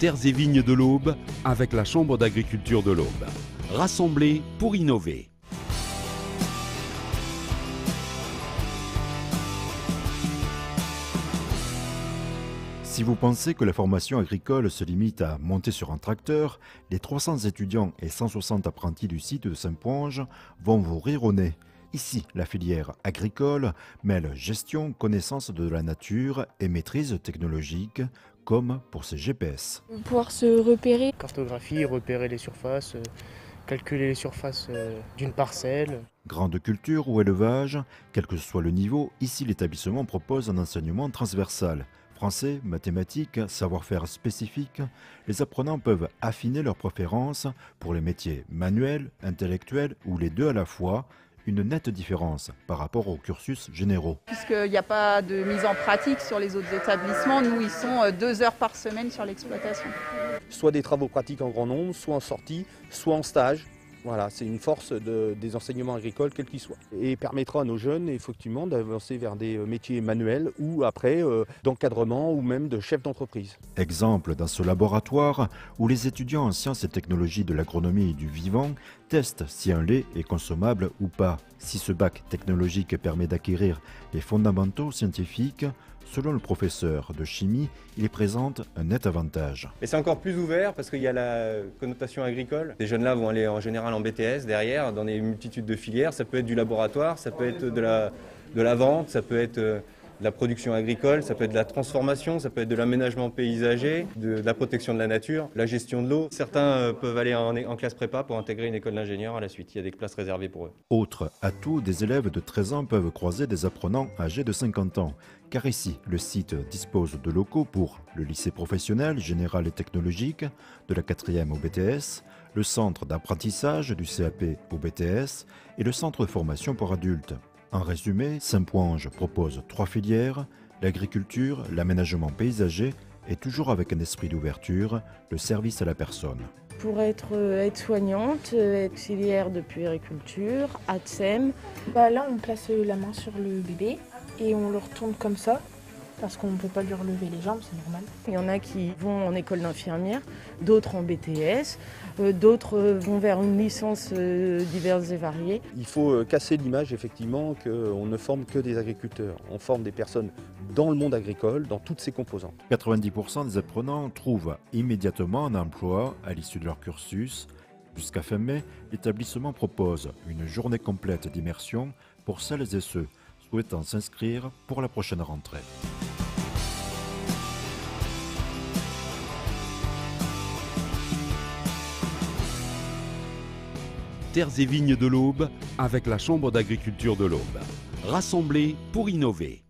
Terres et vignes de l'Aube avec la Chambre d'agriculture de l'Aube. Rassemblés pour innover. Si vous pensez que la formation agricole se limite à monter sur un tracteur, les 300 étudiants et 160 apprentis du site de Saint-Ponge vont vous rire au nez. Ici, la filière agricole mêle gestion, connaissance de la nature et maîtrise technologique, comme pour ces GPS. Pouvoir se repérer. Cartographie, repérer les surfaces, calculer les surfaces d'une parcelle. Grande culture ou élevage, quel que soit le niveau, ici l'établissement propose un enseignement transversal. Français, mathématiques, savoir-faire spécifique, les apprenants peuvent affiner leurs préférences pour les métiers manuels, intellectuels ou les deux à la fois, une nette différence par rapport aux cursus généraux. Puisqu'il n'y a pas de mise en pratique sur les autres établissements, nous ils sont 2 heures par semaine sur l'exploitation. Soit des travaux pratiques en grand nombre, soit en sortie, soit en stage. Voilà, c'est une force des enseignements agricoles, quels qu'ils soient. Et permettra à nos jeunes, effectivement, d'avancer vers des métiers manuels ou après d'encadrement ou même de chef d'entreprise. Exemple dans ce laboratoire où les étudiants en sciences et technologies de l'agronomie et du vivant testent si un lait est consommable ou pas. Si ce bac technologique permet d'acquérir les fondamentaux scientifiques, selon le professeur de chimie, il présente un net avantage. Mais c'est encore plus ouvert parce qu'il y a la connotation agricole. Ces jeunes-là vont aller en général en BTS derrière, dans des multitudes de filières. Ça peut être du laboratoire, ça peut être de la vente, ça peut être de la production agricole, ça peut être de la transformation, ça peut être de l'aménagement paysager, de la protection de la nature, la gestion de l'eau. Certains peuvent aller en classe prépa pour intégrer une école d'ingénieur à la suite. Il y a des places réservées pour eux. Autre atout, des élèves de 13 ans peuvent croiser des apprenants âgés de 50 ans. Car ici, le site dispose de locaux pour le lycée professionnel, général et technologique, de la 4e au BTS, le centre d'apprentissage du CAP au BTS et le centre de formation pour adultes. En résumé, Saint-Ponge propose 3 filières, l'agriculture, l'aménagement paysager et toujours avec un esprit d'ouverture, le service à la personne. Pour être aide-soignante, auxiliaire de puériculture, ATSEM. Là, on place la main sur le bébé et on le retourne comme ça, parce qu'on ne peut pas lui relever les jambes, c'est normal. Il y en a qui vont en école d'infirmière, d'autres en BTS, d'autres vont vers une licence diverses et variées. Il faut casser l'image, effectivement, qu'on ne forme que des agriculteurs. On forme des personnes dans le monde agricole, dans toutes ses composantes. 90% des apprenants trouvent immédiatement un emploi à l'issue de leur cursus. Jusqu'à fin mai, l'établissement propose une journée complète d'immersion pour celles et ceux souhaitant s'inscrire pour la prochaine rentrée. Terres et vignes de l'Aube avec la Chambre d'agriculture de l'Aube. Rassemblés pour innover.